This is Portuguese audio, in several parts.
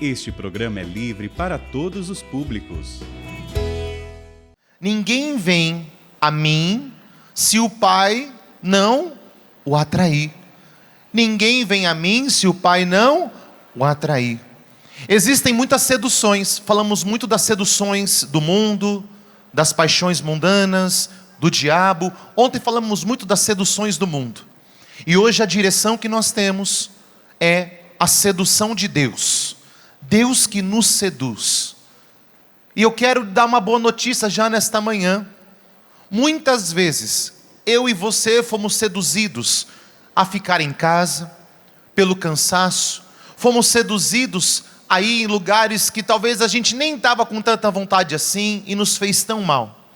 Este programa é livre para todos os públicos. Ninguém vem a mim se o Pai não o atrair. Ninguém vem a mim se o Pai não o atrair. Existem muitas seduções, falamos muito das seduções do mundo, das paixões mundanas, do diabo. Ontem falamos muito das seduções do mundo. E hoje a direção que nós temos é a sedução de Deus. Deus que nos seduz. E eu quero dar uma boa notícia já nesta manhã. Muitas vezes, eu e você fomos seduzidos a ficar em casa, pelo cansaço. Fomos seduzidos a ir em lugares que talvez a gente nem estava com tanta vontade assim e nos fez tão mal.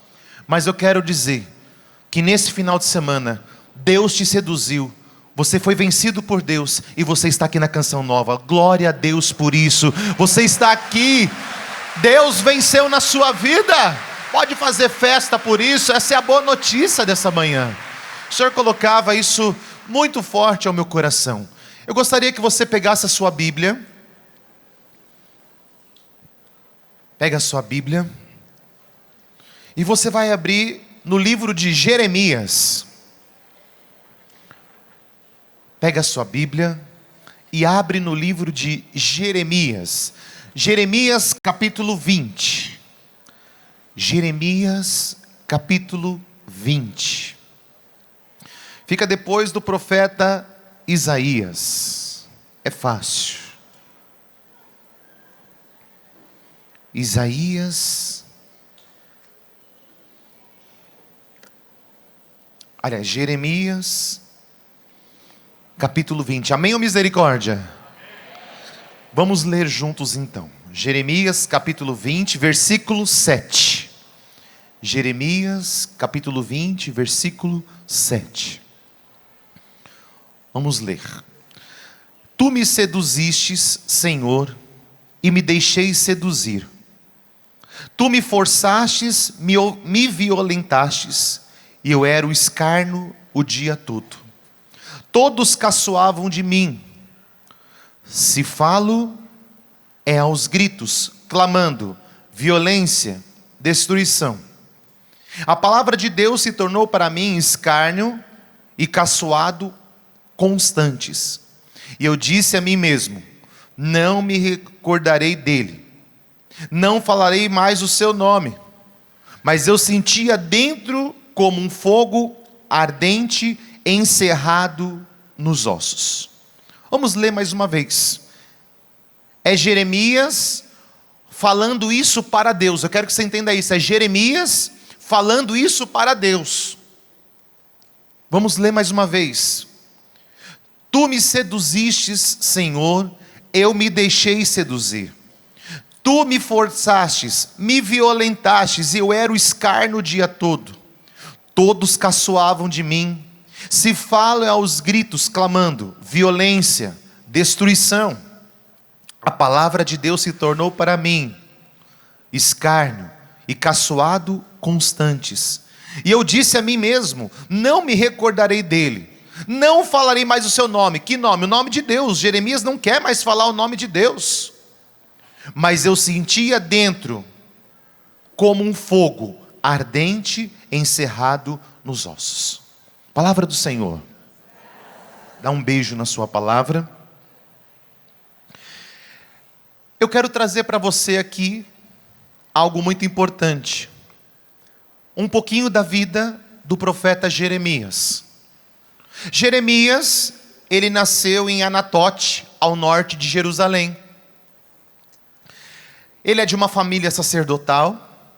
Mas eu quero dizer que nesse final de semana, Deus te seduziu. Você foi vencido por Deus e você está aqui na Canção Nova. Glória a Deus por isso. Você está aqui. Deus venceu na sua vida. Pode fazer festa por isso. Essa é a boa notícia dessa manhã. O Senhor colocava isso muito forte ao meu coração. Eu gostaria que você pegasse a sua Bíblia. Pega a sua Bíblia. E você vai abrir no livro de Jeremias. Pega a sua Bíblia e abre no livro de Jeremias. Jeremias capítulo 20. Jeremias capítulo 20. Fica depois do profeta Isaías. É fácil. Isaías. Aliás, Jeremias capítulo 20. Amém ou misericórdia? Vamos ler juntos então. Jeremias capítulo 20, versículo 7. Jeremias capítulo 20, versículo 7. Vamos ler. Tu me seduzistes, Senhor, e me deixei seduzir. Tu me forçastes, me violentastes, e eu era o escárnio o dia todo. Todos caçoavam de mim. Se falo, é aos gritos, clamando, violência, destruição. A palavra de Deus se tornou para mim escárnio e caçoado constantes. E eu disse a mim mesmo, não me recordarei dele. Não falarei mais o seu nome. Mas eu sentia dentro como um fogo ardente encerrado nos ossos. Vamos ler mais uma vez. É Jeremias falando isso para Deus. Eu quero que você entenda isso. É Jeremias falando isso para Deus. Vamos ler mais uma vez. Tu me seduzistes, Senhor, eu me deixei seduzir. Tu me forçastes, me violentastes, e eu era o escárnio o dia todo. Todos caçoavam de mim. Se falo aos gritos, clamando, violência, destruição. A palavra de Deus se tornou para mim escárnio e caçoado constantes. E eu disse a mim mesmo, não me recordarei dele. Não falarei mais o seu nome. Que nome? O nome de Deus. Jeremias não quer mais falar o nome de Deus. Mas eu sentia dentro como um fogo ardente encerrado nos ossos. Palavra do Senhor. Dá um beijo na sua palavra. Eu quero trazer para você aqui algo muito importante. Um pouquinho da vida do profeta Jeremias. Jeremias, ele nasceu em Anatote, ao norte de Jerusalém. Ele é de uma família sacerdotal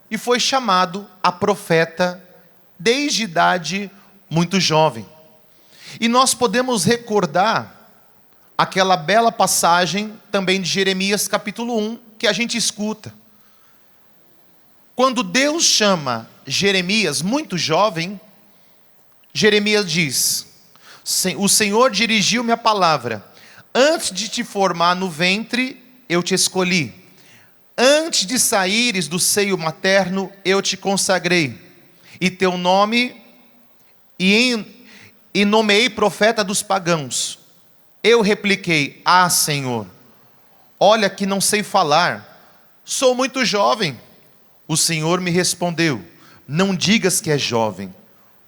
e foi chamado a profeta desde idade muito jovem. E nós podemos recordar aquela bela passagem também de Jeremias capítulo 1, que a gente escuta. Quando Deus chama Jeremias, muito jovem, Jeremias diz, o Senhor dirigiu-me a palavra, antes de te formar no ventre, eu te escolhi. Antes de saíres do seio materno, eu te consagrei. E teu nome, e nomeei profeta dos pagãos. Eu repliquei, Senhor, Olha que não sei falar, sou muito jovem. O Senhor me respondeu: não digas que és jovem,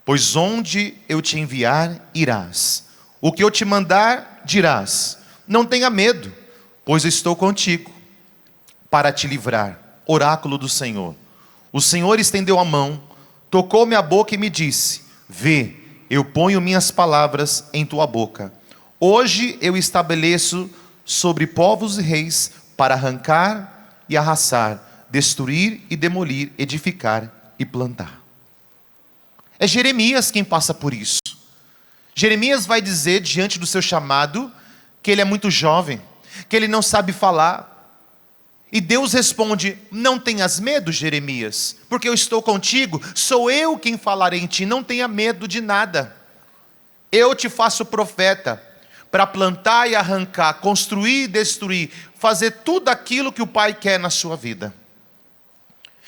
pois onde eu te enviar, irás. O que eu te mandar, dirás. Não tenha medo, pois eu estou contigo para te livrar. Oráculo do Senhor. O Senhor estendeu a mão, tocou-me a boca e me disse: vê, eu ponho minhas palavras em tua boca. Hoje eu estabeleço sobre povos e reis para arrancar e arrasar, destruir e demolir, edificar e plantar. É Jeremias quem passa por isso. Jeremias vai dizer diante do seu chamado que ele é muito jovem, que ele não sabe falar. E Deus responde: não tenhas medo, Jeremias, porque eu estou contigo, sou eu quem falarei em ti, não tenha medo de nada. Eu te faço profeta para plantar e arrancar, construir e destruir, fazer tudo aquilo que o Pai quer na sua vida.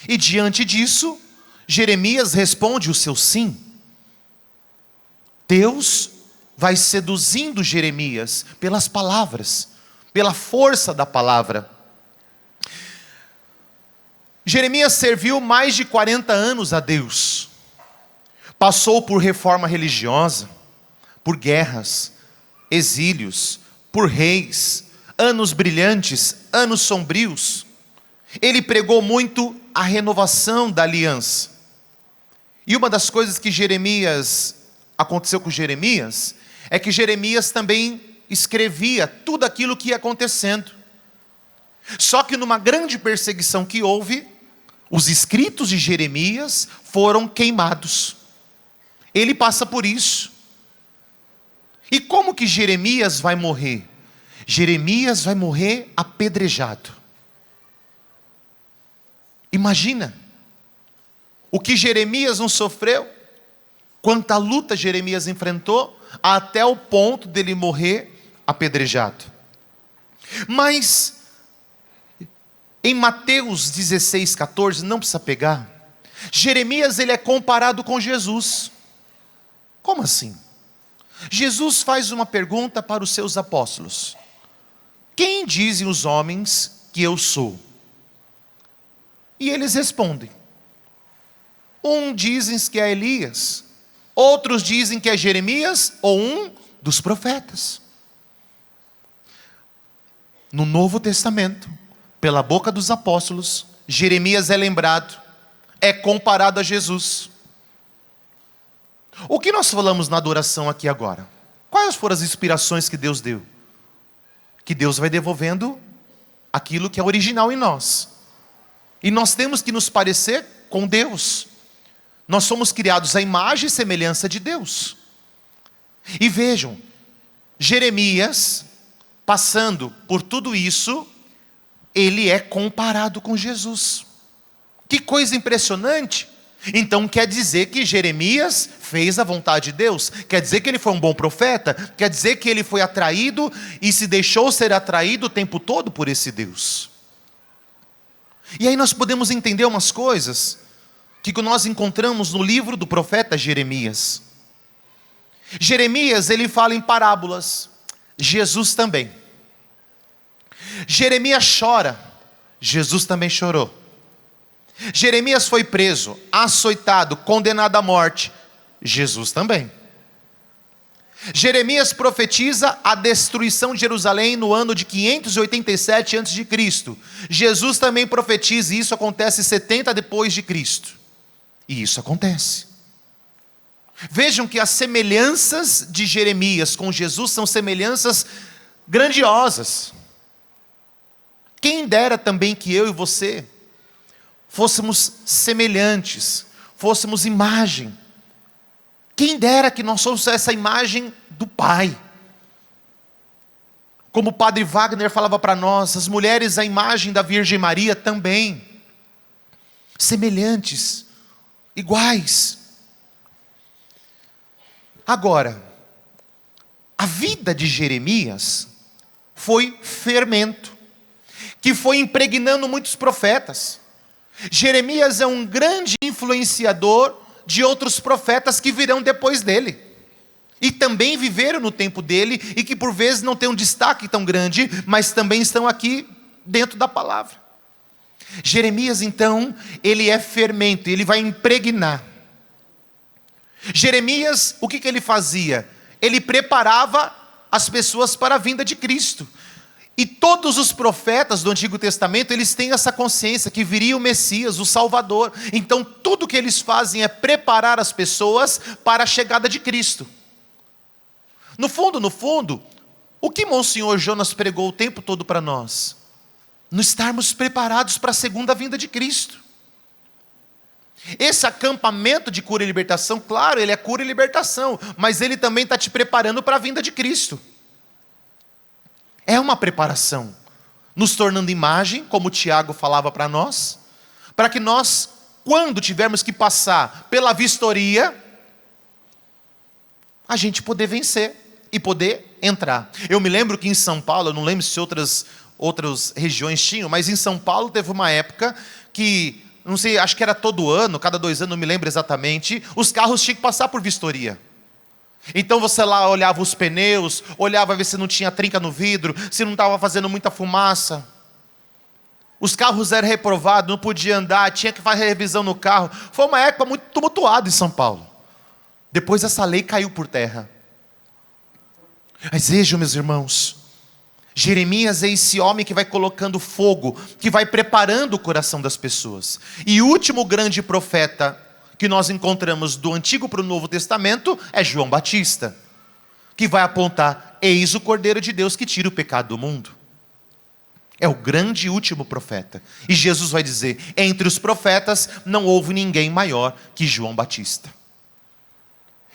E diante disso, Jeremias responde o seu sim. Deus vai seduzindo Jeremias pelas palavras, pela força da palavra. Jeremias serviu mais de 40 anos a Deus. Passou por reforma religiosa, por guerras, exílios, por reis, anos brilhantes, anos sombrios. Ele pregou muito a renovação da aliança. E uma das coisas que aconteceu com Jeremias, é que Jeremias também escrevia tudo aquilo que ia acontecendo. Só que numa grande perseguição que houve, os escritos de Jeremias foram queimados. Ele passa por isso. E como que Jeremias vai morrer? Jeremias vai morrer apedrejado. Imagina o que Jeremias não sofreu, quanta luta Jeremias enfrentou, até o ponto dele morrer apedrejado. Mas em Mateus 16, 14, não precisa pegar, Jeremias ele é comparado com Jesus. Como assim? Jesus faz uma pergunta para os seus apóstolos: quem dizem os homens que eu sou? E eles respondem: dizem que é Elias, outros dizem que é Jeremias ou um dos profetas. No Novo Testamento, pela boca dos apóstolos, Jeremias é lembrado, é comparado a Jesus. O que nós falamos na adoração aqui agora? Quais foram as inspirações que Deus deu? Que Deus vai devolvendo aquilo que é original em nós. E nós temos que nos parecer com Deus. Nós somos criados à imagem e semelhança de Deus. E vejam, Jeremias, passando por tudo isso, ele é comparado com Jesus. Que coisa impressionante! Então quer dizer que Jeremias fez a vontade de Deus? Quer dizer que ele foi um bom profeta? Quer dizer que ele foi atraído e se deixou ser atraído o tempo todo por esse Deus? E aí nós podemos entender umas coisas que nós encontramos no livro do profeta Jeremias. Jeremias, ele fala em parábolas. Jesus também. Jeremias chora. Jesus também chorou. Jeremias foi preso, açoitado, condenado à morte. Jesus também. Jeremias profetiza a destruição de Jerusalém no ano de 587 a.C. Jesus também profetiza, e isso acontece 70 depois de Cristo. E isso acontece. Vejam que as semelhanças de Jeremias com Jesus são semelhanças grandiosas. Quem dera também que eu e você fôssemos semelhantes, fôssemos imagem. Quem dera que nós fôssemos essa imagem do Pai. Como o Padre Wagner falava para nós, as mulheres a imagem da Virgem Maria também. Semelhantes, iguais. Agora, a vida de Jeremias foi fermento, que foi impregnando muitos profetas. Jeremias é um grande influenciador de outros profetas que virão depois dele. E também viveram no tempo dele, e que por vezes não têm um destaque tão grande, mas também estão aqui dentro da palavra. Jeremias, então, ele é fermento, ele vai impregnar. Jeremias, o que ele fazia? Ele preparava as pessoas para a vinda de Cristo. E todos os profetas do Antigo Testamento, eles têm essa consciência que viria o Messias, o Salvador. Então tudo que eles fazem é preparar as pessoas para a chegada de Cristo. No fundo, o que Monsenhor Jonas pregou o tempo todo para nós? Nos estarmos preparados para a segunda vinda de Cristo. Esse acampamento de cura e libertação, claro, ele é cura e libertação, mas ele também está te preparando para a vinda de Cristo. É uma preparação, nos tornando imagem, como o Tiago falava para nós, para que nós, quando tivermos que passar pela vistoria, a gente poder vencer e poder entrar. Eu me lembro que em São Paulo, eu não lembro se outras regiões tinham, mas em São Paulo teve uma época que, não sei, acho que era todo ano, cada 2 anos, não me lembro exatamente, os carros tinham que passar por vistoria. Então você lá olhava os pneus, olhava ver se não tinha trinca no vidro, se não estava fazendo muita fumaça. Os carros eram reprovados, não podia andar, tinha que fazer revisão no carro. Foi uma época muito tumultuada em São Paulo. Depois essa lei caiu por terra. Mas vejam, meus irmãos, Jeremias é esse homem que vai colocando fogo, que vai preparando o coração das pessoas. E o último grande profeta que nós encontramos do Antigo para o Novo Testamento é João Batista, que vai apontar: eis o Cordeiro de Deus que tira o pecado do mundo. É o grande e último profeta. E Jesus vai dizer: entre os profetas não houve ninguém maior que João Batista.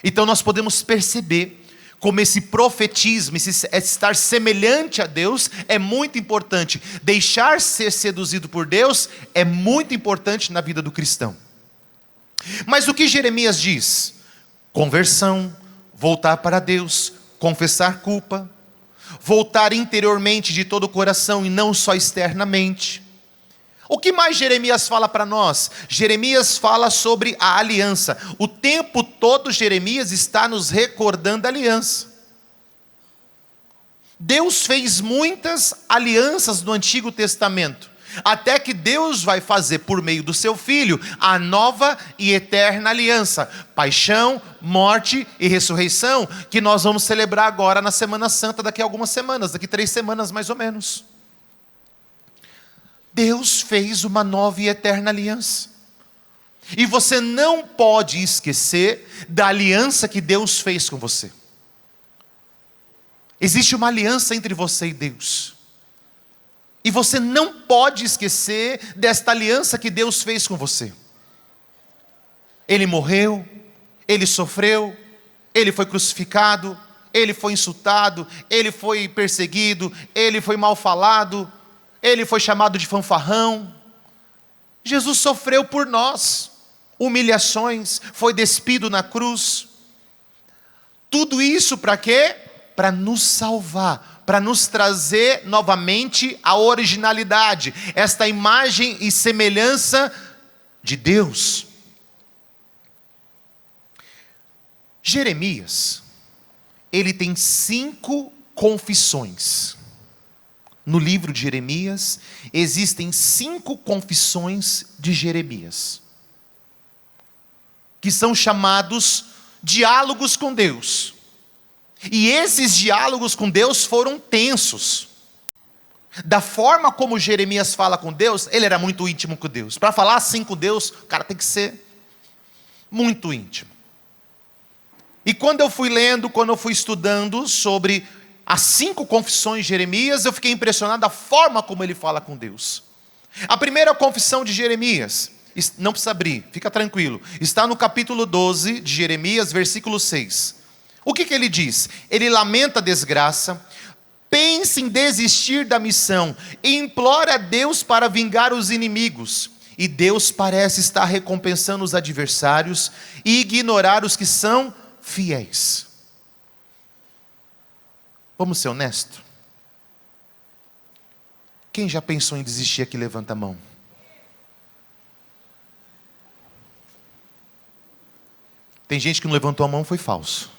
Então nós podemos perceber como esse profetismo, esse estar semelhante a Deus é muito importante. Deixar ser seduzido por Deus é muito importante na vida do cristão. Mas o que Jeremias diz? Conversão, voltar para Deus, confessar culpa, voltar interiormente de todo o coração e não só externamente. O que mais Jeremias fala para nós? Jeremias fala sobre a aliança. O tempo todo Jeremias está nos recordando a aliança. Deus fez muitas alianças no Antigo Testamento, até que Deus vai fazer por meio do seu Filho a nova e eterna aliança, paixão, morte e ressurreição, que nós vamos celebrar agora na Semana Santa, daqui a algumas semanas, daqui 3 semanas mais ou menos. Deus fez uma nova e eterna aliança, e você não pode esquecer da aliança que Deus fez com você. Existe uma aliança entre você e Deus, e você não pode esquecer desta aliança que Deus fez com você. Ele morreu, Ele sofreu, Ele foi crucificado, Ele foi insultado, Ele foi perseguido, Ele foi mal falado, Ele foi chamado de fanfarrão. Jesus sofreu por nós, humilhações, foi despido na cruz. Tudo isso para quê? Para nos salvar, para nos trazer novamente a originalidade, esta imagem e semelhança de Deus. Jeremias, ele tem 5 confissões. No livro de Jeremias, existem 5 confissões de Jeremias, que são chamados diálogos com Deus. E esses diálogos com Deus foram tensos. Da forma como Jeremias fala com Deus, ele era muito íntimo com Deus. Para falar assim com Deus, o cara tem que ser muito íntimo. E quando eu fui lendo, quando eu fui estudando sobre as 5 confissões de Jeremias, eu fiquei impressionado da forma como ele fala com Deus. A primeira confissão de Jeremias, não precisa abrir, fica tranquilo, está no capítulo 12 de Jeremias, versículo 6. O que ele diz? Ele lamenta a desgraça, pensa em desistir da missão, e implora a Deus para vingar os inimigos. E Deus parece estar recompensando os adversários e ignorar os que são fiéis. Vamos ser honestos? Quem já pensou em desistir aqui, levanta a mão. Tem gente que não levantou a mão, foi falso.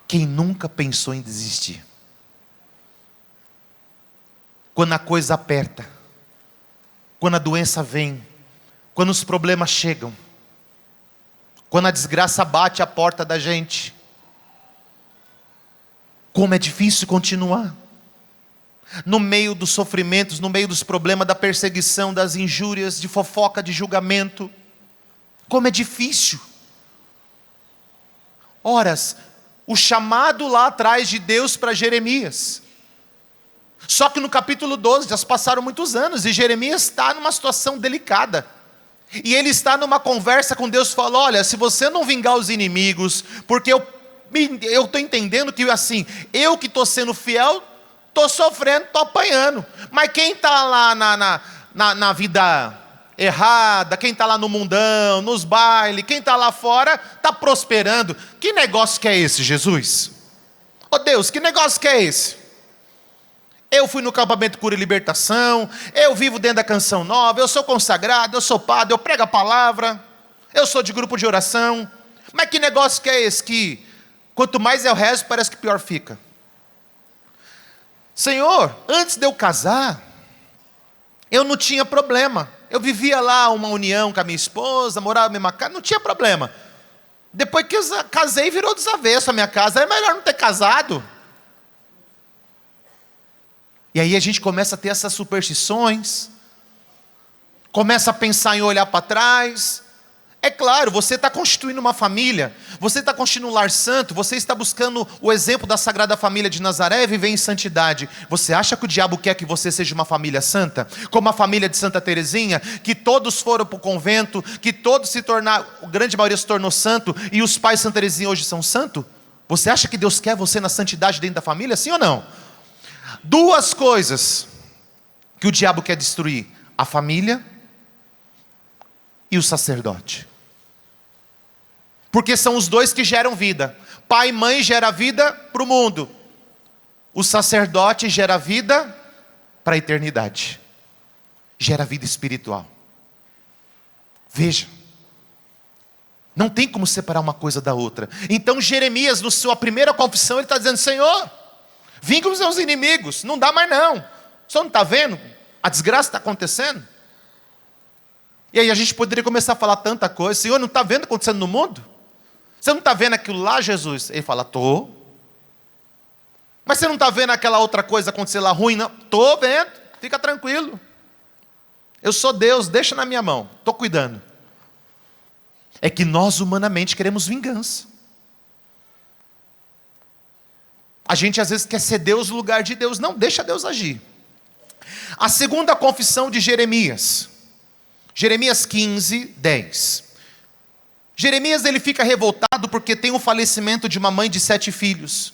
Quem nunca pensou em desistir? quando a coisa aperta, quando a doença vem, quando os problemas chegam, quando a desgraça bate à porta da gente. Como é difícil continuar. No meio dos sofrimentos, no meio dos problemas, da perseguição, das injúrias, de fofoca, de julgamento. Como é difícil. Horas, o chamado lá atrás de Deus para Jeremias. Só que no capítulo 12, já se passaram muitos anos, e Jeremias está numa situação delicada. E ele está numa conversa com Deus, fala: olha, se você não vingar os inimigos, porque eu estou entendendo que assim, eu que estou sendo fiel, estou sofrendo, estou apanhando. Mas quem está lá na vida errada, quem está lá no mundão, nos bailes, quem está lá fora, está prosperando. Que negócio que é esse, Jesus? Oh Deus, que negócio que é esse? Eu fui no campamento Cura e Libertação, eu vivo dentro da Canção Nova, eu sou consagrado, eu sou padre, eu prego a palavra, eu sou de grupo de oração. Mas que negócio que é esse que quanto mais eu rezo, parece que pior fica? Senhor, antes de eu casar, eu não tinha problema. Eu vivia lá uma união com a minha esposa, morava na mesma casa, não tinha problema. Depois que eu casei, virou desavesso a minha casa. É melhor não ter casado. E aí a gente começa a ter essas superstições, começa a pensar em olhar para trás. É claro, você está constituindo uma família, você está constituindo um lar santo, você está buscando o exemplo da Sagrada Família de Nazaré e viver em santidade. Você acha que o diabo quer que você seja uma família santa? Como a família de Santa Teresinha, que todos foram para o convento, que todos se tornaram, a grande maioria se tornou santo, e os pais de Santa Teresinha hoje são santos? Você acha que Deus quer você na santidade dentro da família, sim ou não? Duas coisas que o diabo quer destruir: a família e o sacerdote. Porque são os dois que geram vida. Pai e mãe gera vida para o mundo. O sacerdote gera vida para a eternidade. Gera vida espiritual. Veja. Não tem como separar uma coisa da outra. Então Jeremias, na sua primeira confissão, ele está dizendo: Senhor, vim com os meus inimigos, não dá mais não. O senhor não está vendo? A desgraça está acontecendo. E aí a gente poderia começar a falar tanta coisa. Senhor, não está vendo o que está acontecendo no mundo? Você não está vendo aquilo lá, Jesus? Ele fala: estou. Mas você não está vendo aquela outra coisa acontecer lá ruim? Não, estou vendo, fica tranquilo. Eu sou Deus, deixa na minha mão, estou cuidando. É que nós humanamente queremos vingança. A gente às vezes quer ser Deus no lugar de Deus. Não, deixa Deus agir. A segunda confissão de Jeremias. Jeremias 15, 10. Jeremias, ele fica revoltado porque tem o falecimento de uma mãe de 7 filhos.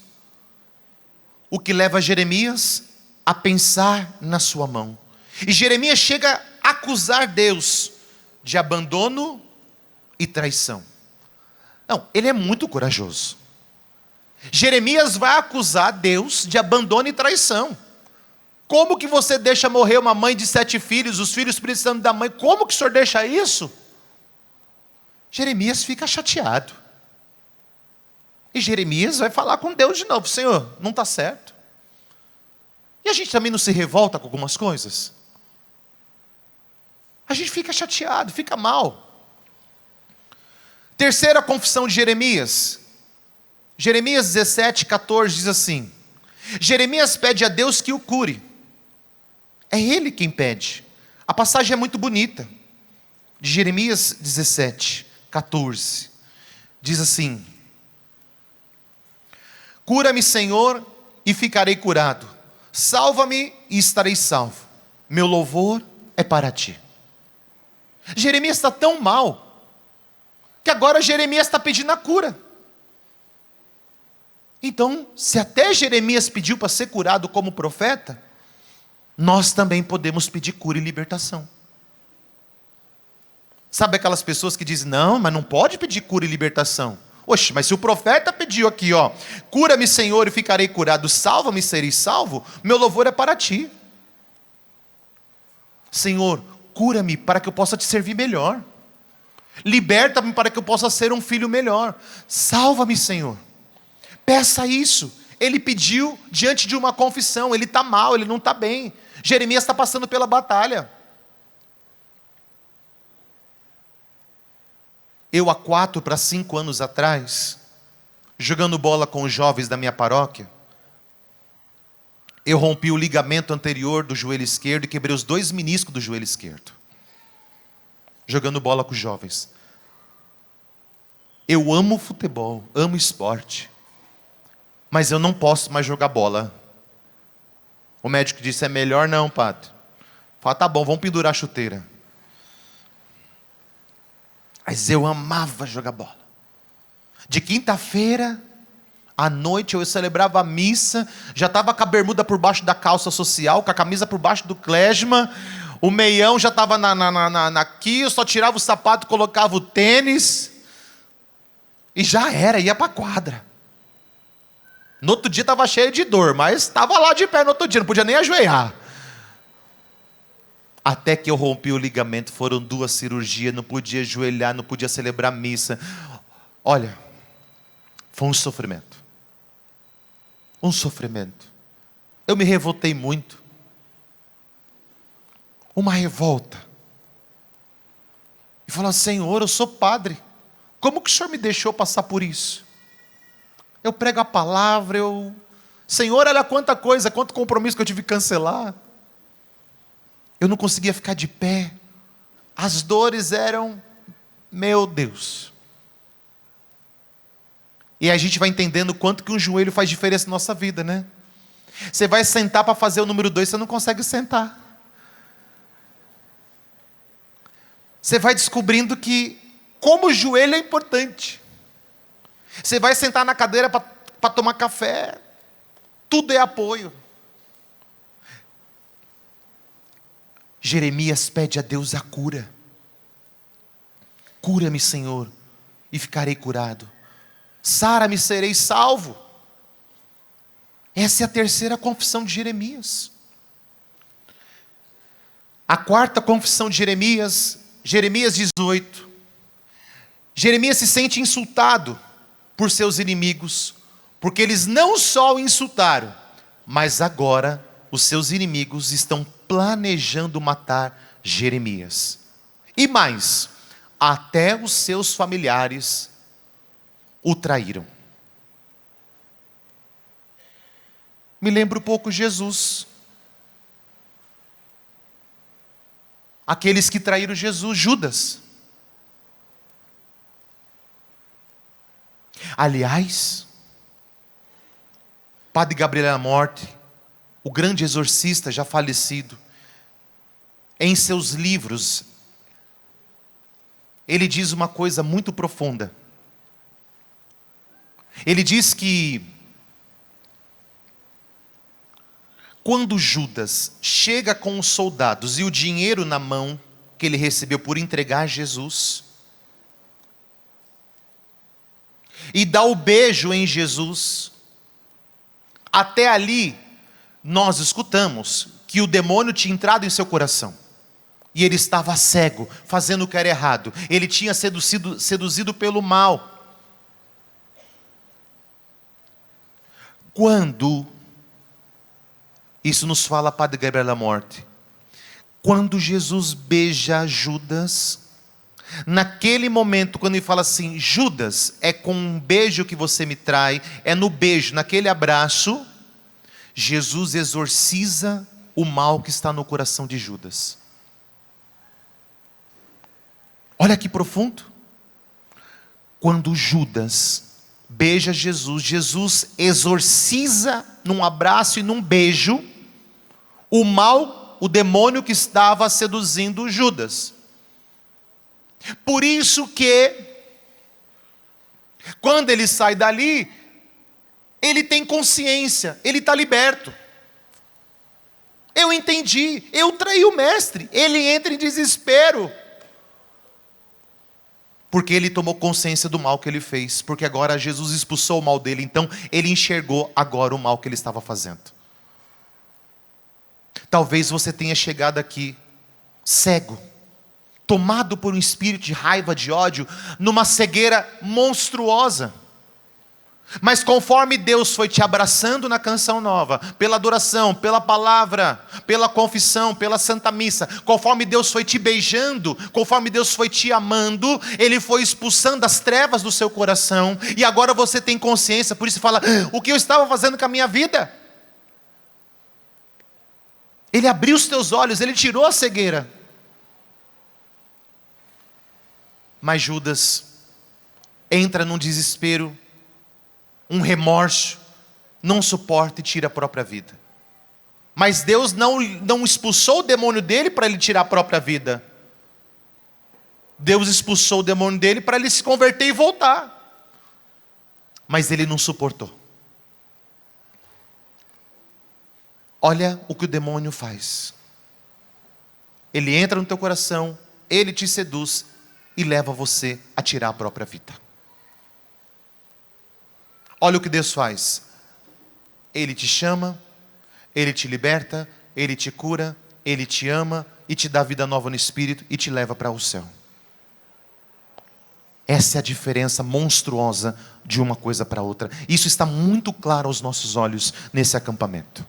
O que leva Jeremias a pensar na sua mão. E Jeremias chega a acusar Deus de abandono e traição. Não, ele é muito corajoso. Jeremias vai acusar Deus de abandono e traição. Como que você deixa morrer uma mãe de 7 filhos, os filhos precisando da mãe? Como que o senhor deixa isso? Jeremias fica chateado. E Jeremias vai falar com Deus de novo: Senhor, não está certo. E a gente também não se revolta com algumas coisas? A gente fica chateado, fica mal. Terceira confissão de Jeremias. Jeremias 17, 14 diz assim: Jeremias pede a Deus que o cure. É ele quem pede. A passagem é muito bonita. De Jeremias 17, 14. Diz assim: cura-me, Senhor, e ficarei curado. Salva-me e estarei salvo. Meu louvor é para ti. Jeremias está tão mal, que agora Jeremias está pedindo a cura. Então, se até Jeremias pediu para ser curado como profeta, nós também podemos pedir cura e libertação. Sabe aquelas pessoas que dizem: não, mas não pode pedir cura e libertação. Oxe, mas se o profeta pediu aqui, ó, cura-me, Senhor, e ficarei curado, salva-me e serei salvo, meu louvor é para ti. Senhor, cura-me para que eu possa te servir melhor. Liberta-me para que eu possa ser um filho melhor. Salva-me, Senhor. Peça isso. Ele pediu diante de uma confissão. Ele está mal, ele não está bem. Jeremias está passando pela batalha. Eu, há 4 para 5 anos atrás, jogando bola com os jovens da minha paróquia, eu rompi o ligamento anterior do joelho esquerdo e quebrei os 2 meniscos do joelho esquerdo. Jogando bola com os jovens. Eu amo futebol, amo esporte, mas eu não posso mais jogar bola. O médico disse, é melhor não, padre. Fala, tá bom, vamos pendurar a chuteira. Mas eu amava jogar bola. De quinta-feira à noite eu celebrava a missa, já estava com a bermuda por baixo da calça social, com a camisa por baixo do klesma, o meião já estava aqui, eu só tirava o sapato, colocava o tênis, e já era, ia para a quadra. No outro dia estava cheio de dor, mas estava lá de pé no outro dia, não podia nem ajoelhar. Até que eu rompi o ligamento, foram 2 cirurgias, não podia ajoelhar, não podia celebrar missa. Olha, foi um sofrimento. Um sofrimento. Eu me revoltei muito. Uma revolta. E falou, Senhor, eu sou padre. Como que o Senhor me deixou passar por isso? Eu prego a palavra, Senhor, olha quanta coisa, quanto compromisso que eu tive que cancelar. Eu não conseguia ficar de pé. As dores eram, meu Deus. E a gente vai entendendo quanto que um joelho faz diferença na nossa vida, né? Você vai sentar para fazer o número 2, você não consegue sentar. Você vai descobrindo que como o joelho é importante. Você vai sentar na cadeira para tomar café. Tudo é apoio. Jeremias pede a Deus a cura. Cura-me, Senhor, e ficarei curado. Sara-me, serei salvo. Essa é a 3ª confissão de Jeremias. A 4ª confissão de Jeremias, Jeremias 18. Jeremias se sente insultado por seus inimigos, porque eles não só o insultaram, mas agora os seus inimigos estão planejando matar Jeremias. E mais, até os seus familiares o traíram. Me lembra um pouco Jesus. Aqueles que traíram Jesus, Judas. Aliás, Padre Gabriel Amorth, o grande exorcista já falecido, em seus livros, ele diz uma coisa muito profunda. Ele diz que quando Judas chega com os soldados e o dinheiro na mão que ele recebeu por entregar Jesus, e dá o beijo em Jesus, até ali nós escutamos que o demônio tinha entrado em seu coração. E ele estava cego, fazendo o que era errado. Ele tinha seduzido pelo mal. Quando, isso nos fala Padre Gabriel Amorth, quando Jesus beija Judas, naquele momento, quando ele fala assim, Judas, é com um beijo que você me trai, é no beijo, naquele abraço, Jesus exorciza o mal que está no coração de Judas. Olha que profundo. Quando Judas beija Jesus, Jesus exorciza num abraço e num beijo o mal, o demônio que estava seduzindo Judas. Por isso que, quando ele sai dali, ele tem consciência, ele está liberto. Eu entendi, eu traí o mestre. Ele entra em desespero, porque ele tomou consciência do mal que ele fez, porque agora Jesus expulsou o mal dele, então ele enxergou agora o mal que ele estava fazendo. Talvez você tenha chegado aqui cego, tomado por um espírito de raiva, de ódio, numa cegueira monstruosa. Mas conforme Deus foi te abraçando na canção nova, pela adoração, pela palavra, pela confissão, pela santa missa, conforme Deus foi te beijando, conforme Deus foi te amando, Ele foi expulsando as trevas do seu coração, e agora você tem consciência, por isso fala, o que eu estava fazendo com a minha vida? Ele abriu os teus olhos, Ele tirou a cegueira. Mas Judas entra num desespero, um remorso, não suporta e tira a própria vida. Mas Deus não expulsou o demônio dele para ele tirar a própria vida. Deus expulsou o demônio dele para ele se converter e voltar. Mas ele não suportou. Olha o que o demônio faz. Ele entra no teu coração, ele te seduz e leva você a tirar a própria vida. Olha o que Deus faz. Ele te chama, Ele te liberta, Ele te cura, Ele te ama e te dá vida nova no Espírito e te leva para o céu. Essa é a diferença monstruosa de uma coisa para outra. Isso está muito claro aos nossos olhos nesse acampamento.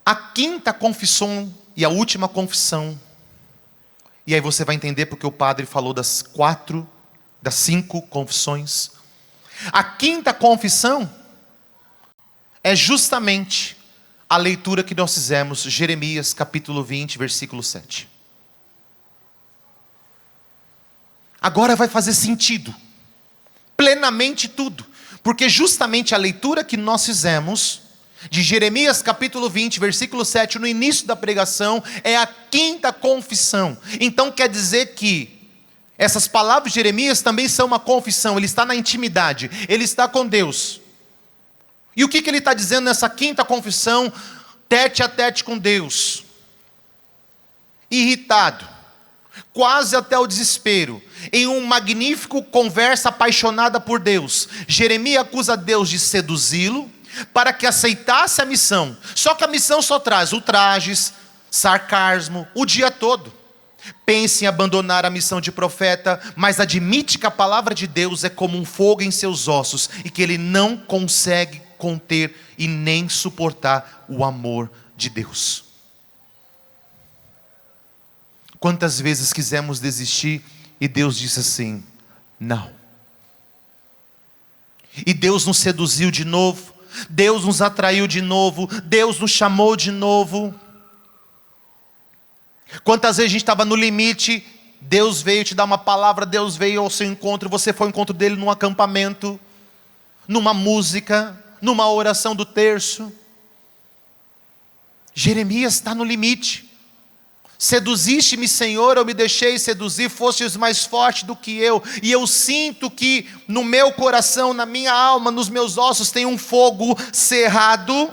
A quinta confissão e a última confissão, e aí você vai entender porque o padre falou das 5 confissões. A quinta confissão é justamente a leitura que nós fizemos, Jeremias capítulo 20, versículo 7. Agora vai fazer sentido, plenamente tudo, porque justamente a leitura que nós fizemos, de Jeremias capítulo 20, versículo 7, no início da pregação, é a quinta confissão. Então quer dizer que essas palavras de Jeremias também são uma confissão. Ele está na intimidade, ele está com Deus. E o que ele está dizendo nessa quinta confissão, tete a tete com Deus? Irritado, quase até o desespero, em um magnífico conversa apaixonada por Deus, Jeremias acusa Deus de seduzi-lo, para que aceitasse a missão. Só que a missão só traz ultrajes, sarcasmo, o dia todo. Pense em abandonar a missão de profeta, mas admite que a palavra de Deus é como um fogo em seus ossos, e que ele não consegue conter e nem suportar o amor de Deus. Quantas vezes quisemos desistir e Deus disse assim, não. E Deus nos seduziu de novo, Deus nos atraiu de novo, Deus nos chamou de novo. Quantas vezes a gente estava no limite, Deus veio te dar uma palavra, Deus veio ao seu encontro, você foi ao encontro dele num acampamento, numa música, numa oração do terço. Jeremias está no limite. Seduziste-me, Senhor, eu me deixei seduzir, fostes mais forte do que eu, e eu sinto que no meu coração, na minha alma, nos meus ossos tem um fogo cerrado,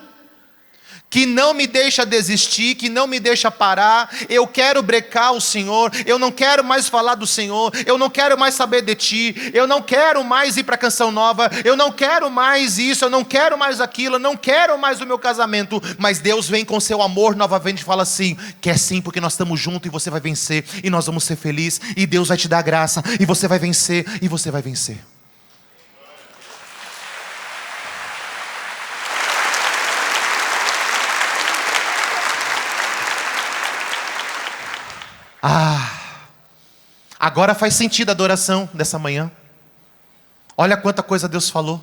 que não me deixa desistir, que não me deixa parar. Eu quero brecar o Senhor, eu não quero mais falar do Senhor, eu não quero mais saber de Ti, eu não quero mais ir para a canção nova, eu não quero mais isso, eu não quero mais aquilo, eu não quero mais o meu casamento. Mas Deus vem com seu amor novamente e fala assim, quer sim, porque nós estamos juntos e você vai vencer, e nós vamos ser felizes, e Deus vai te dar graça, e você vai vencer, e você vai vencer. Agora faz sentido a adoração dessa manhã. Olha quanta coisa Deus falou.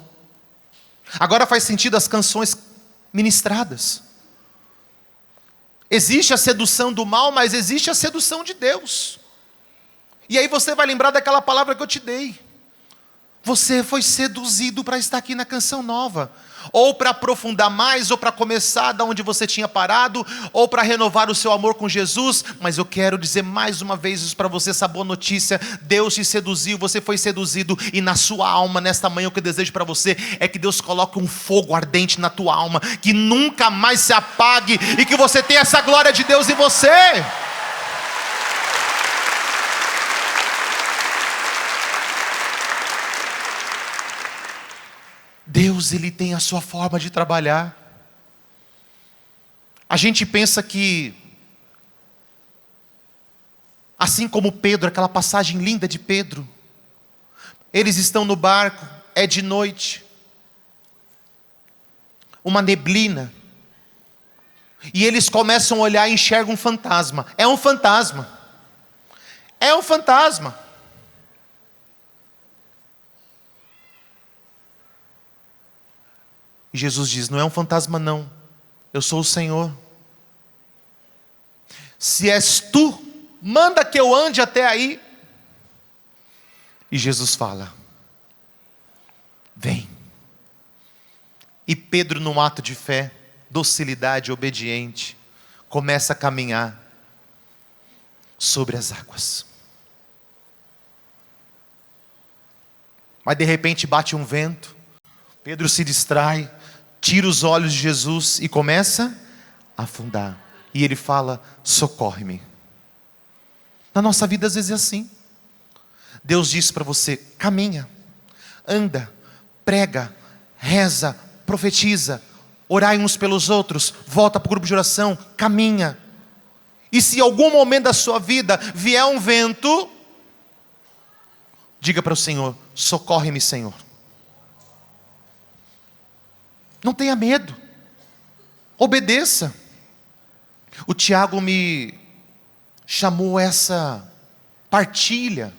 Agora faz sentido as canções ministradas. Existe a sedução do mal, mas existe a sedução de Deus. E aí você vai lembrar daquela palavra que eu te dei. Você foi seduzido para estar aqui na canção nova, ou para aprofundar mais, ou para começar da onde você tinha parado, ou para renovar o seu amor com Jesus. Mas eu quero dizer mais uma vez isso para você, essa boa notícia: Deus te seduziu, você foi seduzido, e na sua alma, nesta manhã, o que eu desejo para você é que Deus coloque um fogo ardente na tua alma, que nunca mais se apague, e que você tenha essa glória de Deus em você. Deus, Ele tem a sua forma de trabalhar. A gente pensa que, assim como Pedro, aquela passagem linda de Pedro, Eles estão no barco, é de noite, uma neblina, e eles começam a olhar e enxergam um fantasma. É um fantasma. É um fantasma. E Jesus diz: não é um fantasma não, eu sou o Senhor. Se és tu, manda que eu ande até aí. E Jesus fala: vem. E Pedro, num ato de fé, docilidade, obediente, começa a caminhar sobre as águas. Mas de repente bate um vento, Pedro se distrai, tira os olhos de Jesus e começa a afundar. E ele fala: socorre-me. Na nossa vida às vezes é assim. Deus diz para você: caminha, anda, prega, reza, profetiza, orai uns pelos outros, volta para o grupo de oração, caminha. E se em algum momento da sua vida vier um vento, diga para o Senhor: socorre-me, Senhor. Não tenha medo, obedeça. O Tiago me chamou essa partilha,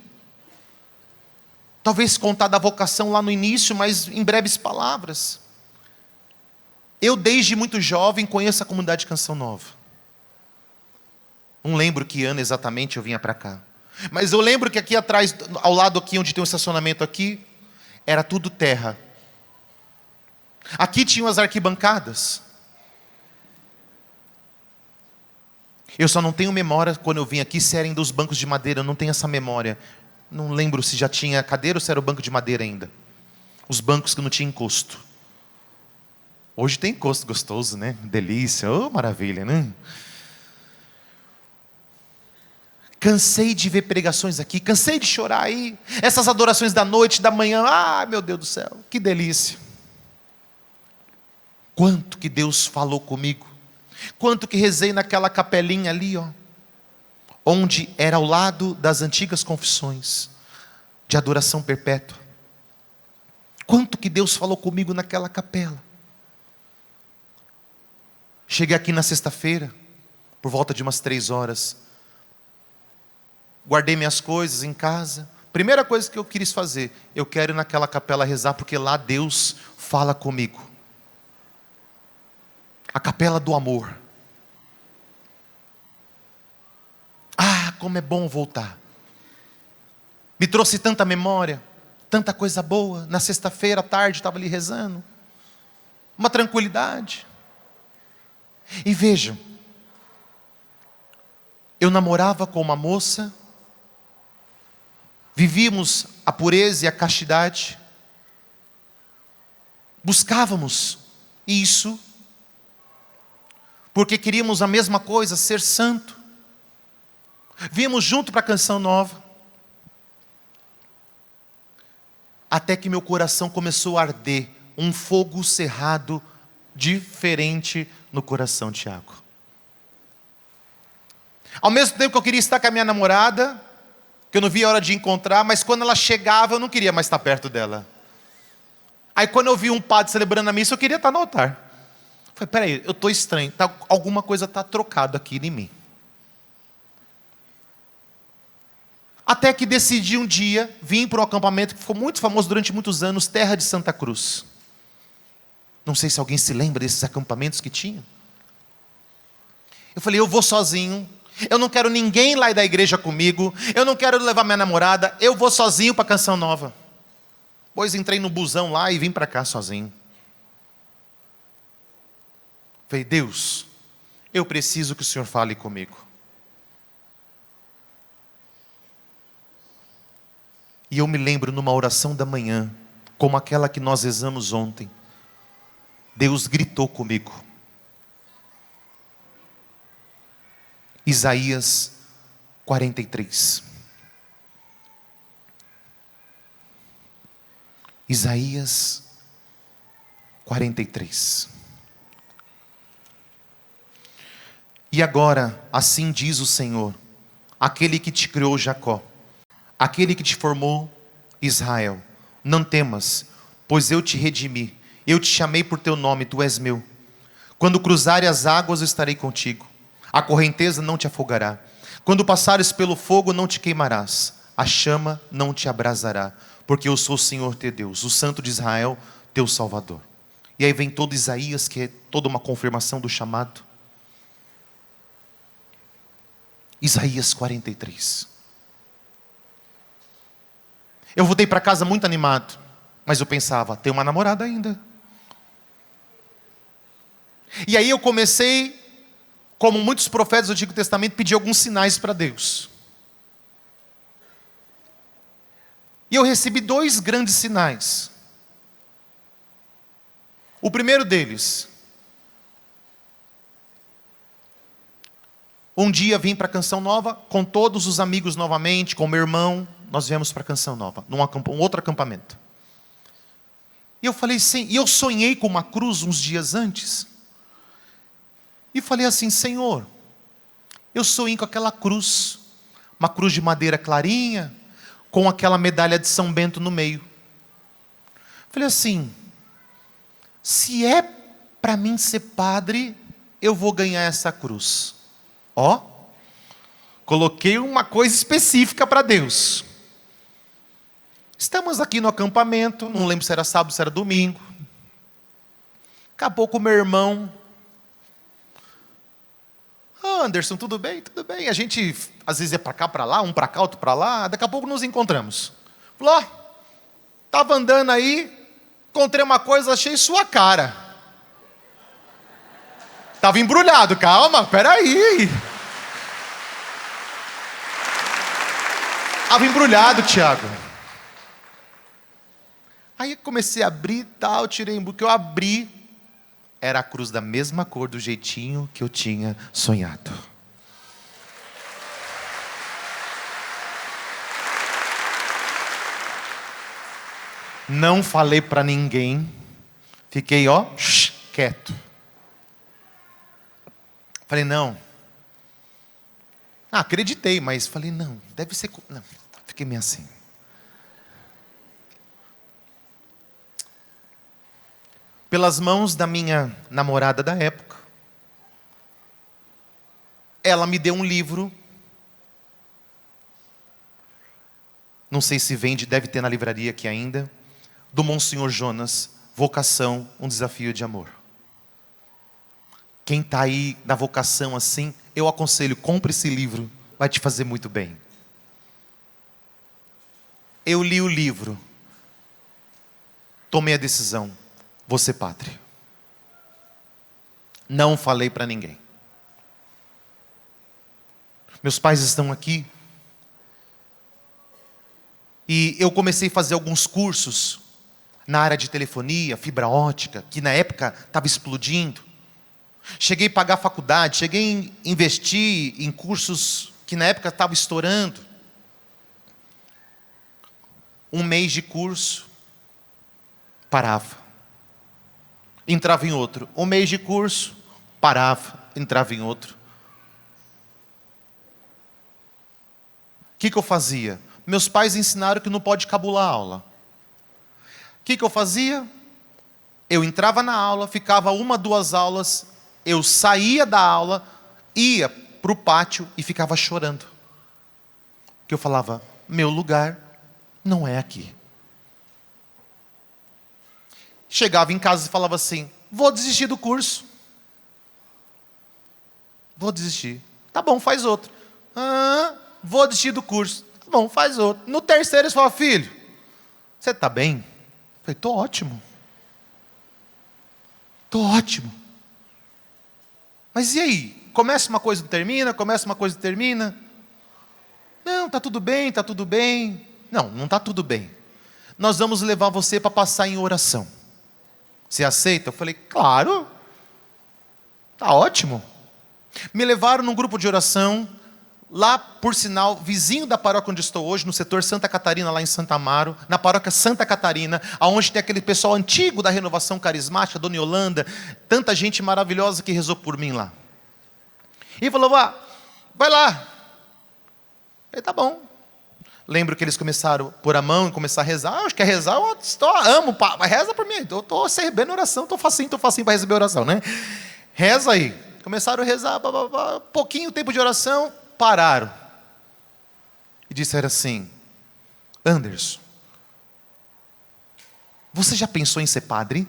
talvez contar da vocação lá no início, mas em breves palavras. Eu desde muito jovem conheço a comunidade Canção Nova. Não lembro que ano exatamente eu vinha para cá, mas eu lembro que aqui atrás, ao lado aqui onde tem um estacionamento aqui, era tudo terra. Aqui tinham as arquibancadas. Eu só não tenho memória quando eu vim aqui se era ainda os bancos de madeira. Eu não tenho essa memória. Não lembro se já tinha cadeira ou se era o banco de madeira ainda. Os bancos que não tinham encosto. Hoje tem encosto gostoso, né? Delícia, oh, maravilha, né? Cansei de ver pregações aqui, cansei de chorar aí. Essas adorações da noite, da manhã, ah, meu Deus do céu, que delícia. Quanto que Deus falou comigo. Quanto que rezei naquela capelinha ali, ó, onde era ao lado das antigas confissões de adoração perpétua. Quanto que Deus falou comigo naquela capela. Cheguei aqui na sexta-feira, por volta de umas 3 horas. Guardei minhas coisas em casa. Primeira coisa que eu quis fazer, eu quero ir naquela capela rezar, porque lá Deus fala comigo. A capela do amor. Ah, como é bom voltar. Me trouxe tanta memória, tanta coisa boa. Na sexta-feira à tarde estava ali rezando. Uma tranquilidade. E vejam, eu namorava com uma moça, vivíamos a pureza e a castidade, buscávamos isso, porque queríamos a mesma coisa, ser santo. Viemos junto para a Canção Nova, até que meu coração começou a arder, um fogo cerrado diferente no coração, Tiago. Ao mesmo tempo que eu queria estar com a minha namorada, que eu não via a hora de encontrar, mas quando ela chegava eu não queria mais estar perto dela. Aí quando eu vi um padre celebrando a missa, eu queria estar no altar. Falei: peraí, eu estou estranho, alguma coisa está trocada aqui em mim. Até que decidi um dia vir para um acampamento que ficou muito famoso durante muitos anos, Terra de Santa Cruz. Não sei se alguém se lembra desses acampamentos que tinha. Eu falei: eu vou sozinho, eu não quero ninguém lá da igreja comigo, eu não quero levar minha namorada, eu vou sozinho para a Canção Nova. Pois entrei no busão lá e vim para cá sozinho. Falei: Deus, eu preciso que o Senhor fale comigo. E eu me lembro numa oração da manhã, como aquela que nós rezamos ontem, Deus gritou comigo. Isaías 43. Isaías 43. E agora, assim diz o Senhor, aquele que te criou, Jacó, aquele que te formou Israel, não temas, pois eu te redimi, eu te chamei por teu nome, tu és meu. Quando cruzares as águas, eu estarei contigo, a correnteza não te afogará. Quando passares pelo fogo, não te queimarás, a chama não te abrasará, porque eu sou o Senhor teu Deus, o Santo de Israel, teu Salvador. E aí vem todo Isaías, que é toda uma confirmação do chamado. Isaías 43. Eu voltei para casa muito animado, mas eu pensava, tem uma namorada ainda. E aí eu comecei, como muitos profetas do Antigo Testamento, pedir alguns sinais para Deus. E eu recebi 2 grandes sinais. O primeiro deles, um dia vim para a Canção Nova, com todos os amigos novamente, com meu irmão, nós viemos para a Canção Nova, um outro acampamento. E eu falei assim, e eu sonhei com uma cruz uns dias antes. E falei assim, Senhor, eu sonhei com aquela cruz, uma cruz de madeira clarinha, com aquela medalha de São Bento no meio. Falei assim, se é para mim ser padre, eu vou ganhar essa cruz. Ó, coloquei uma coisa específica para Deus. Estamos aqui no acampamento, não lembro se era sábado, se era domingo. Acabou com o meu irmão. Anderson, tudo bem? Tudo bem. A gente, às vezes, é para cá, para lá, um para cá, outro para lá. Daqui a pouco nos encontramos. Falou, estava andando aí, encontrei uma coisa, achei sua cara. Estava embrulhado, calma, peraí. Estava embrulhado, Tiago. Aí comecei a abrir e tal, tirei o que eu abri. Era a cruz da mesma cor, do jeitinho que eu tinha sonhado. Não falei para ninguém. Fiquei, quieto. Falei, não. Acreditei, mas falei, não, deve ser... Não, fiquei meio assim. Pelas mãos da minha namorada da época, ela me deu um livro, não sei se vende, deve ter na livraria aqui ainda, do Monsenhor Jonas, Vocação, um desafio de amor. Quem está aí na vocação assim, eu aconselho, compre esse livro, vai te fazer muito bem. Eu li o livro, tomei a decisão, vou ser padre. Não falei para ninguém. Meus pais estão aqui. E eu comecei a fazer alguns cursos na área de telefonia, fibra ótica, que na época estava explodindo. Cheguei a pagar faculdade, cheguei a investir em cursos que na época estavam estourando. Um mês de curso, parava. Entrava em outro. Um mês de curso, parava, entrava em outro. O que eu fazia? Meus pais ensinaram que não pode cabular a aula. O que eu fazia? Eu entrava na aula, ficava 1, 2 aulas, eu saía da aula, ia para o pátio e ficava chorando. Porque eu falava, meu lugar não é aqui. Chegava em casa e falava assim, vou desistir do curso. Vou desistir. Tá bom, faz outro. Vou desistir do curso. Tá bom, faz outro. No terceiro eles falavam, filho, você está bem? Eu falei, estou ótimo. Estou ótimo. Mas e aí? Começa uma coisa e termina, começa uma coisa e termina. Não, está tudo bem, está tudo bem. Não, não está tudo bem. Nós vamos levar você para passar em oração. Você aceita? Eu falei, claro. Está ótimo. Me levaram num grupo de oração, lá, por sinal, vizinho da paróquia onde estou hoje, no setor Santa Catarina, lá em Santa Amaro, na paróquia Santa Catarina, onde tem aquele pessoal antigo da renovação carismática, Dona Yolanda, tanta gente maravilhosa que rezou por mim lá. E falou, vai lá. Eu falei, tá bom. Lembro que eles começaram a pôr a mão e começar a rezar. Acho que é rezar, eu amo, reza por mim. Eu estou recebendo oração, estou facinho para receber oração, né? Reza aí. Começaram a rezar, pouquinho tempo de oração, pararam. E disseram assim: Anderson, você já pensou em ser padre?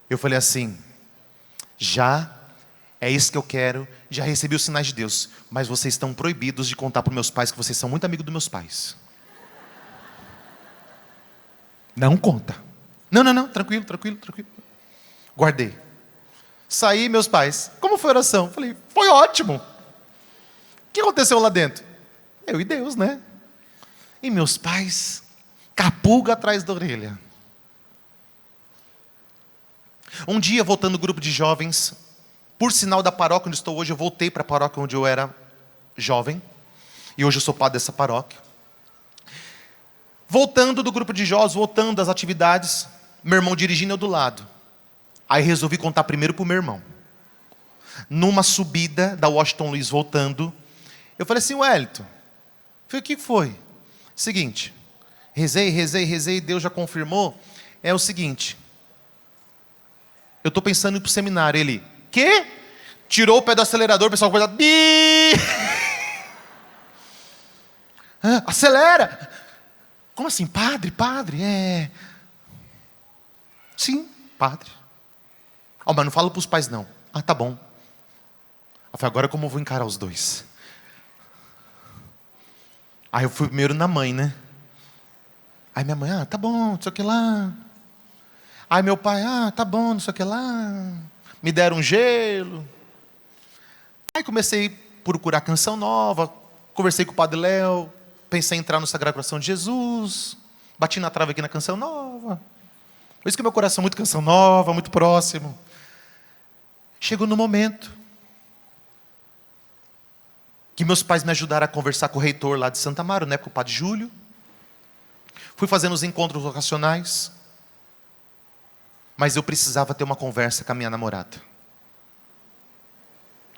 Eu falei assim: já, é isso que eu quero, já recebi os sinais de Deus, mas vocês estão proibidos de contar para os meus pais que vocês são muito amigos dos meus pais. Não conta. Não, tranquilo. Guardei. Saí, meus pais, como foi a oração? Falei, foi ótimo. O que aconteceu lá dentro? Eu e Deus, né? E meus pais, capulga atrás da orelha. Um dia, voltando no grupo de jovens, por sinal da paróquia onde estou hoje, eu voltei para a paróquia onde eu era jovem. E hoje eu sou padre dessa paróquia. Voltando do grupo de jovens, voltando das atividades, meu irmão dirigindo eu do lado. Aí resolvi contar primeiro para o meu irmão. Numa subida da Washington Luiz voltando, eu falei assim: Wellington, o que foi? Seguinte, rezei, Deus já confirmou. É o seguinte, eu estou pensando em ir para o seminário. Ele, quê? Tirou o pé do acelerador, o pessoal começou a... acelera! Como assim? Padre? Sim, padre. Mas não fala para os pais não. Tá bom. Eu falei, agora como eu vou encarar os dois? Aí eu fui primeiro na mãe, né? Aí minha mãe, tá bom, não sei o que lá. Aí meu pai, tá bom, não sei o que lá. Me deram um gelo. Aí comecei a procurar canção nova. Conversei com o Padre Léo. Pensei em entrar no Sagrado Coração de Jesus. Bati na trave aqui na Canção Nova. Por isso que meu coração é muito Canção Nova, muito próximo. Chegou no momento que meus pais me ajudaram a conversar com o reitor lá de Santa Amaro, né, com o Padre Júlio. Fui fazendo os encontros vocacionais. Mas eu precisava ter uma conversa com a minha namorada.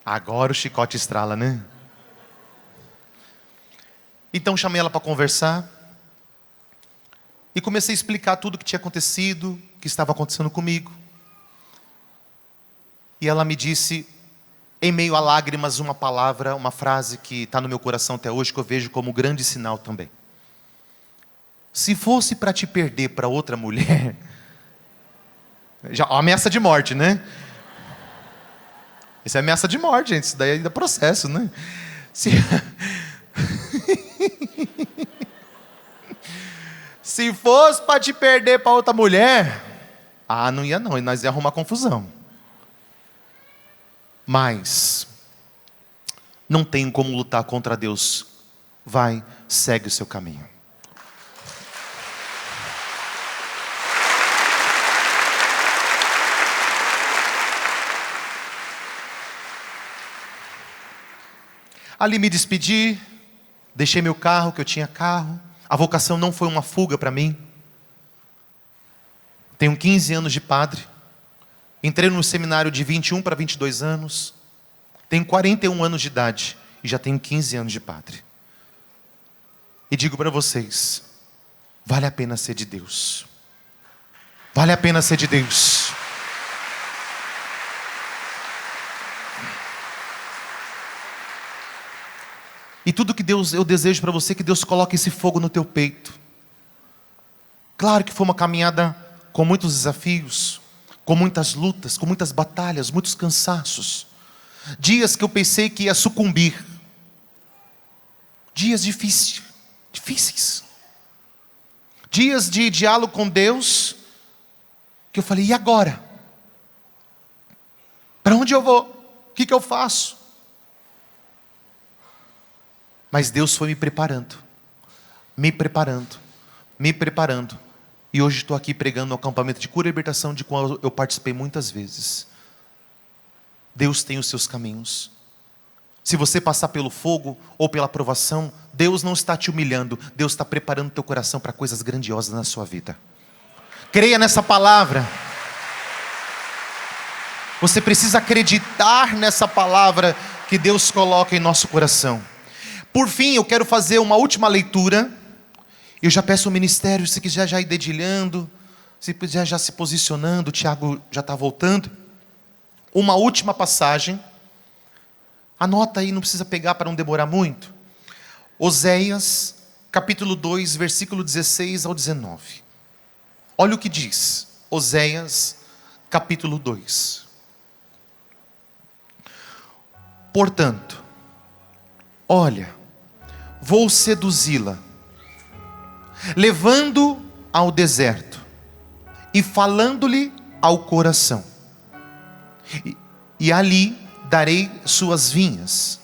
Agora o chicote estrala, né? Então chamei ela para conversar. E comecei a explicar tudo o que tinha acontecido, o que estava acontecendo comigo. E ela me disse, em meio a lágrimas, uma palavra, uma frase que está no meu coração até hoje, que eu vejo como grande sinal também. Se fosse para te perder para outra mulher... Já, ameaça de morte, né? Isso é ameaça de morte, gente. Isso daí é processo, né? Se fosse para te perder para outra mulher, não ia não, e nós ia arrumar confusão. Mas não tenho como lutar contra Deus. Vai, segue o seu caminho. Ali me despedi, deixei meu carro, que eu tinha carro. A vocação não foi uma fuga para mim. Tenho 15 anos de padre. Entrei no seminário de 21 para 22 anos. Tenho 41 anos de idade e já tenho 15 anos de padre. E digo para vocês, vale a pena ser de Deus. Vale a pena ser de Deus. E tudo que Deus, eu desejo para você, que Deus coloque esse fogo no teu peito. Claro que foi uma caminhada com muitos desafios, com muitas lutas, com muitas batalhas, muitos cansaços. Dias que eu pensei que ia sucumbir. Dias difíceis. Dias de diálogo com Deus, que eu falei, e agora? Para onde eu vou? O que eu faço? Mas Deus foi me preparando. E hoje estou aqui pregando no acampamento de cura e libertação, de qual eu participei muitas vezes. Deus tem os seus caminhos. Se você passar pelo fogo ou pela provação, Deus não está te humilhando. Deus está preparando teu coração para coisas grandiosas na sua vida. Creia nessa palavra. Você precisa acreditar nessa palavra que Deus coloca em nosso coração. Por fim, eu quero fazer uma última leitura. Eu já peço ao ministério, se quiser já ir dedilhando, se quiser já se posicionando, o Tiago já está voltando. Uma última passagem. Anota aí, não precisa pegar para não demorar muito. Oséias, capítulo 2, versículo 16 ao 19. Olha o que diz. Oséias, capítulo 2. Portanto, olha, vou seduzi-la, levando ao deserto e falando-lhe ao coração. E ali darei suas vinhas,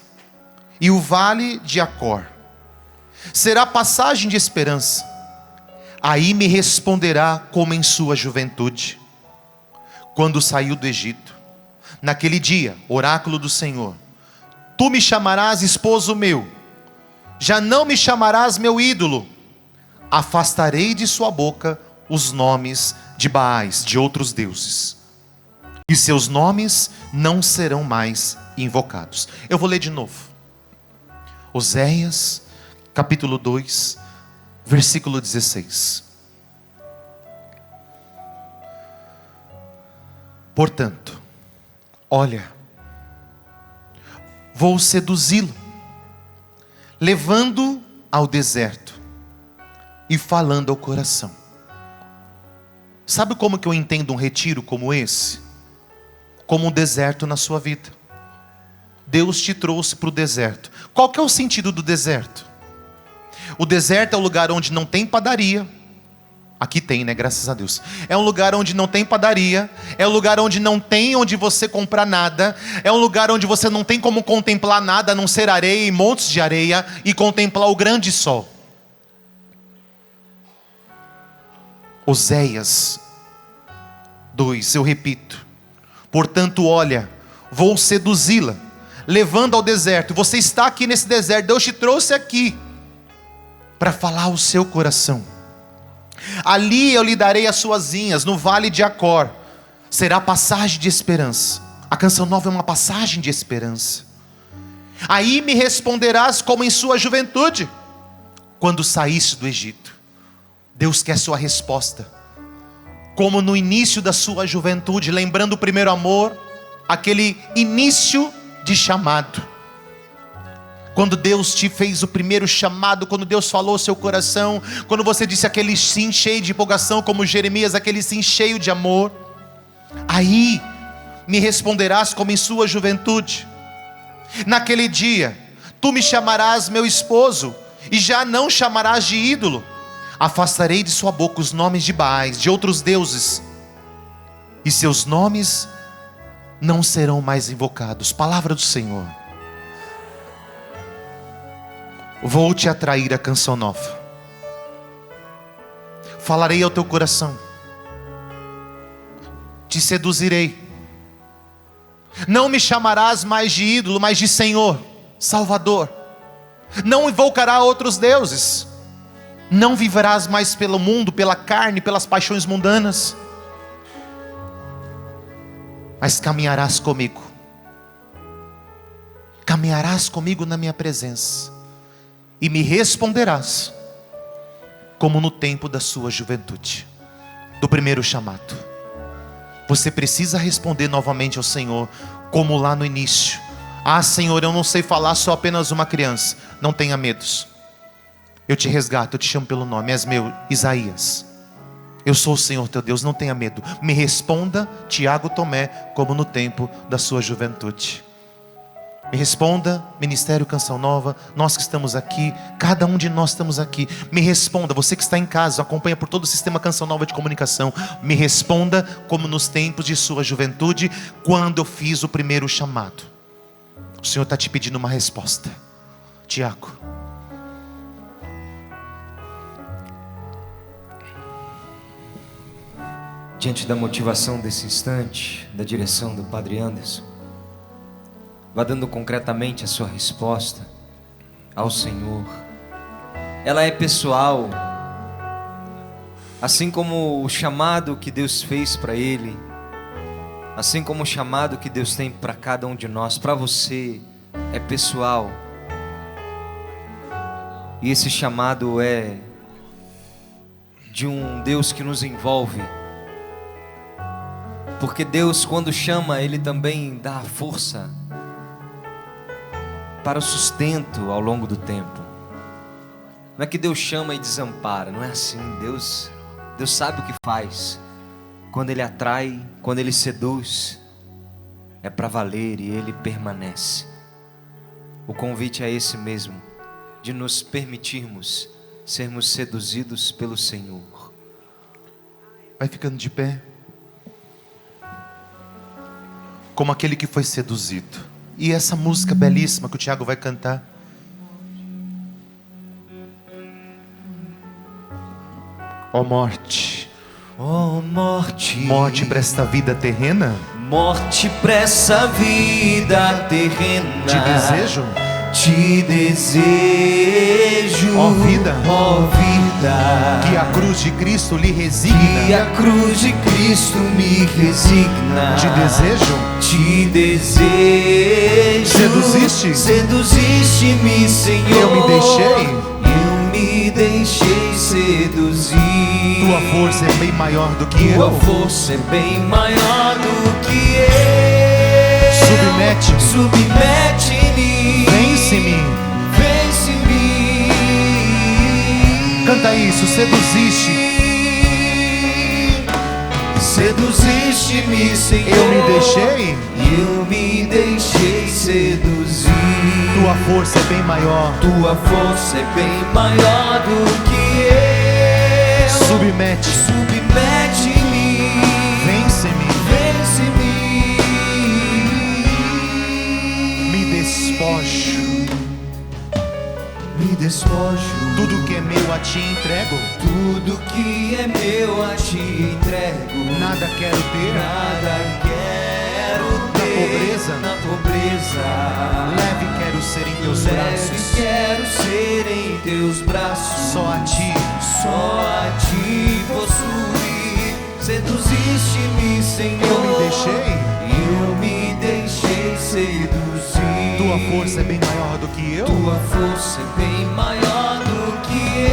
e o vale de Acor será passagem de esperança. Aí me responderá como em sua juventude, quando saiu do Egito. Naquele dia, oráculo do Senhor, tu me chamarás esposo meu, já não me chamarás meu ídolo. Afastarei de sua boca os nomes de Baais, de outros deuses, e seus nomes não serão mais invocados. Eu vou ler de novo. Oséias, capítulo 2, versículo 16. Portanto, olha, vou seduzi-lo, levando ao deserto e falando ao coração. Sabe como que eu entendo um retiro como esse? Como um deserto na sua vida. Deus te trouxe para o deserto. Qual que é o sentido do deserto? O deserto é o lugar onde não tem padaria. Aqui tem, né? Graças a Deus. É um lugar onde não tem padaria. É um lugar onde não tem onde você comprar nada. É um lugar onde você não tem como contemplar nada, a não ser areia e montes de areia, e contemplar o grande sol. Oséias 2, eu repito. Portanto, olha, vou seduzi-la, levando ao deserto. Você está aqui nesse deserto. Deus te trouxe aqui para falar ao seu coração. Ali eu lhe darei as suas vinhas, no vale de Acor será passagem de esperança. A canção nova é uma passagem de esperança. Aí me responderás como em sua juventude, quando saíste do Egito. Deus quer sua resposta, como no início da sua juventude, lembrando o primeiro amor, aquele início de chamado. Quando Deus te fez o primeiro chamado, quando Deus falou ao seu coração, quando você disse aquele sim cheio de empolgação, como Jeremias, aquele sim cheio de amor. Aí me responderás como em sua juventude. Naquele dia, tu me chamarás meu esposo, e já não chamarás de ídolo. Afastarei de sua boca os nomes de Baais, de outros deuses, e seus nomes não serão mais invocados. Palavra do Senhor. Vou te atrair a canção nova. Falarei ao teu coração. Te seduzirei. Não me chamarás mais de ídolo, mas de Senhor, Salvador. Não invocará outros deuses. Não viverás mais pelo mundo, pela carne, pelas paixões mundanas, mas caminharás comigo. Caminharás comigo na minha presença, e me responderás como no tempo da sua juventude, do primeiro chamado. Você precisa responder novamente ao Senhor, como lá no início. Ah, Senhor, eu não sei falar, sou apenas uma criança. Não tenha medos. Eu te resgato, eu te chamo pelo nome. És meu, Isaías. Eu sou o Senhor teu Deus, não tenha medo. Me responda, Tiago Tomé, como no tempo da sua juventude. Me responda, Ministério Canção Nova, nós que estamos aqui, cada um de nós estamos aqui. Me responda, você que está em casa, acompanha por todo o sistema Canção Nova de comunicação. Me responda como nos tempos de sua juventude, quando eu fiz o primeiro chamado. O Senhor está te pedindo uma resposta. Tiago. Diante da motivação desse instante, da direção do Padre Anderson, vá dando concretamente a sua resposta ao Senhor. Ela é pessoal, assim como o chamado que Deus fez para ele Assim como o chamado que Deus tem para cada um de nós, para você é pessoal. E esse chamado é de um Deus que nos envolve. Porque Deus, quando chama, Ele também dá força para o sustento ao longo do tempo. Não é que Deus chama e desampara, não é assim. Deus sabe o que faz. Quando Ele atrai, quando Ele seduz, é para valer e Ele permanece. O convite é esse mesmo, de nos permitirmos sermos seduzidos pelo Senhor. Vai ficando de pé, como aquele que foi seduzido. E essa música belíssima que o Tiago vai cantar. Ó morte, Ó morte, morte para esta vida terrena, morte para essa vida terrena. te desejo, Te desejo, ó vida, vida, que a cruz de Cristo lhe resigna. que a cruz de Cristo me resigna. Te desejo, te desejo. Seduziste-me, Senhor. eu me deixei seduzir. tua força é bem maior do que Tua eu. força é bem maior do que eu. Submete-me, Submete-me, vence-me. vence-me. Canta isso, seduziste, Seduziste-me, Senhor. eu me deixei seduzir. tua força é bem maior. Tua força é bem maior do que eu. Submete, Submete-me, vence-me, vence-me. me despojo. Me despojo. Tudo que é meu a ti entrego. Tudo que é meu a ti entrego. Nada quero ter, Nada quero ter. Na Na pobreza. leve quero ser em teus Leve braços. quero ser em teus braços. Só a ti, Só a ti possuir. Seduziste-me, Senhor. Eu me deixei seduzir. tua força é bem maior do que eu. Tua força é bem maior do que eu.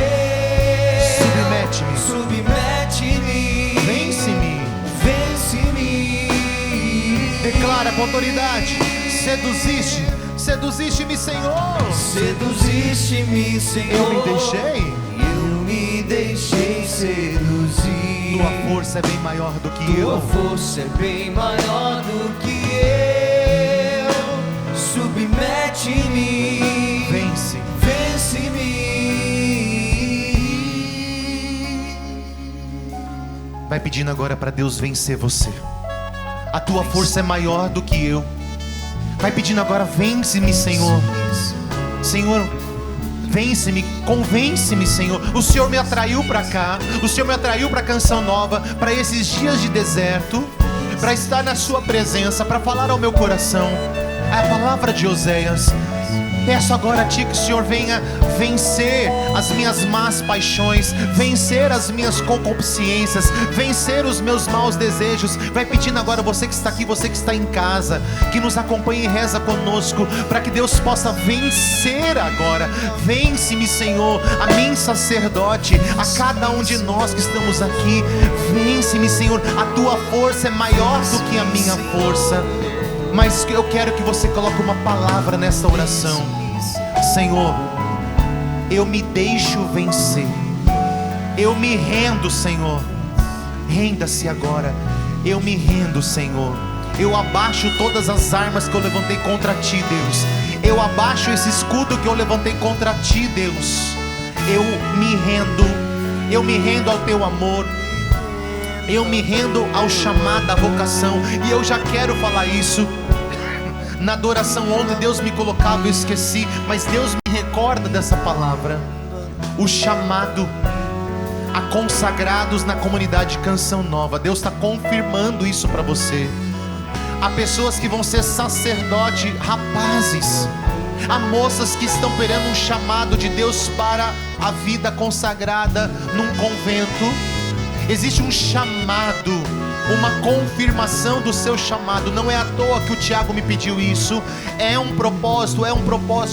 Submete-me, Submete-me, vence-me. vence-me. Declara com autoridade: seduziste-me, Senhor. Seduziste-me, Senhor. Eu me deixei seduzir. tua força é bem maior do que Tua eu. força é bem maior do que eu. Submete-me, Vence, vence-me. vai pedindo agora para Deus vencer você. A tua força é maior do que eu. Vai pedindo agora: vence-me, Senhor. Senhor, vence-me, convence-me, Senhor. O Senhor me atraiu para cá. O Senhor me atraiu para Canção Nova, para esses dias de deserto, para estar na sua presença, para falar ao meu coração a palavra de Oséias. Peço agora a ti que o Senhor venha vencer as minhas más paixões, vencer as minhas concupiscências, vencer os meus maus desejos. Vai pedindo agora, você que está aqui, você que está em casa, que nos acompanhe e reza conosco, para que Deus possa vencer agora. Vence-me, Senhor, a mim, sacerdote, a cada um de nós que estamos aqui. Vence-me, Senhor, a tua força é maior do que a minha força. Mas eu quero que você coloque uma palavra nessa oração: Senhor, eu me deixo vencer. Eu me rendo, Senhor. Renda-se agora. Eu me rendo, Senhor. Eu abaixo todas as armas que eu levantei contra ti, Deus. Eu abaixo esse escudo que eu levantei contra ti, Deus. Eu me rendo. Eu me rendo ao teu amor. Eu me rendo ao chamado, à vocação. E eu já quero falar isso. Na adoração ontem Deus me colocava, eu esqueci, mas Deus me recorda dessa palavra. O chamado a consagrados na comunidade Canção Nova. Deus está confirmando isso para você. Há pessoas que vão ser sacerdote, rapazes. Há moças que estão esperando um chamado de Deus para a vida consagrada num convento. Existe um chamado uma confirmação do seu chamado. Não é à toa que o Tiago me pediu isso. É um propósito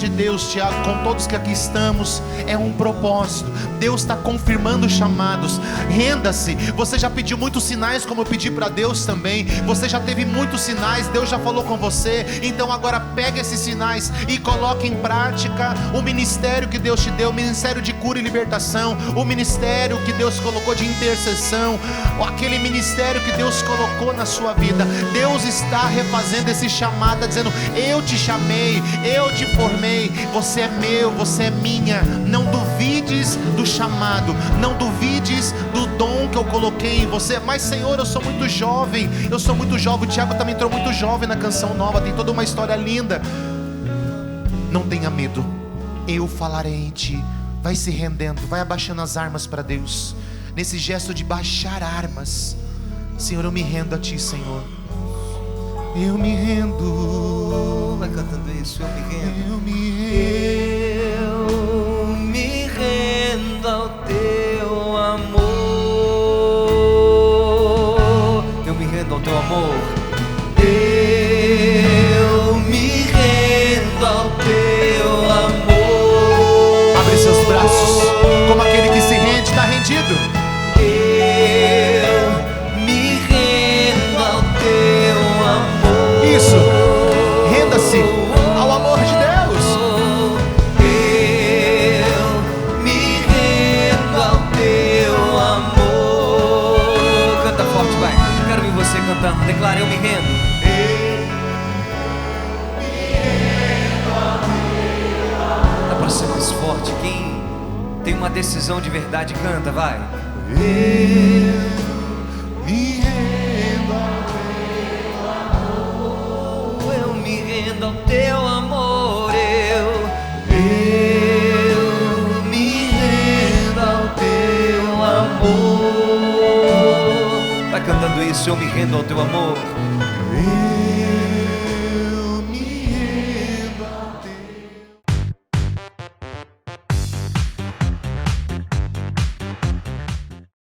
de Deus, Tiago, com todos que aqui estamos. É um propósito. Deus está confirmando chamados. Renda-se. Você já pediu muitos sinais, como eu pedi para Deus também. Você já teve muitos sinais, Deus já falou com você. Então agora pega esses sinais e coloque em prática o ministério que Deus te deu, o ministério de cura e libertação, o ministério que Deus colocou de intercessão, aquele ministério que Deus colocou na sua vida. Deus está refazendo esse chamado, dizendo: eu te chamei, eu te formei, você é meu, você é minha. Não duvides do chamado, não duvides do dom que eu coloquei em você. Mas Senhor, eu sou muito jovem, o Tiago também entrou muito jovem na canção nova, tem toda uma história linda. Não tenha medo, eu falarei em ti. Vai se rendendo, vai abaixando as armas para Deus. Nesse gesto de baixar armas, Senhor, eu me rendo a ti, Senhor. Eu me rendo. Vai cantando isso, eu me rendo. Eu me rendo. Eu me rendo ao teu amor. Eu me rendo ao teu amor. Eu me rendo ao teu amor. Abre seus braços, como aquele que se rende, está rendido. Eu me rendo ao teu amor. Isso, renda-se ao amor de Deus. Eu me rendo ao teu amor. Canta forte, vai. Quero ver você cantando. Declara: eu me rendo. Dá pra ser mais forte. Quem tem uma decisão de verdade, canta, vai. Eu me rendo ao Eu me rendo ao teu amor. Eu me rendo ao teu amor. Vai cantando isso: eu me rendo ao teu amor.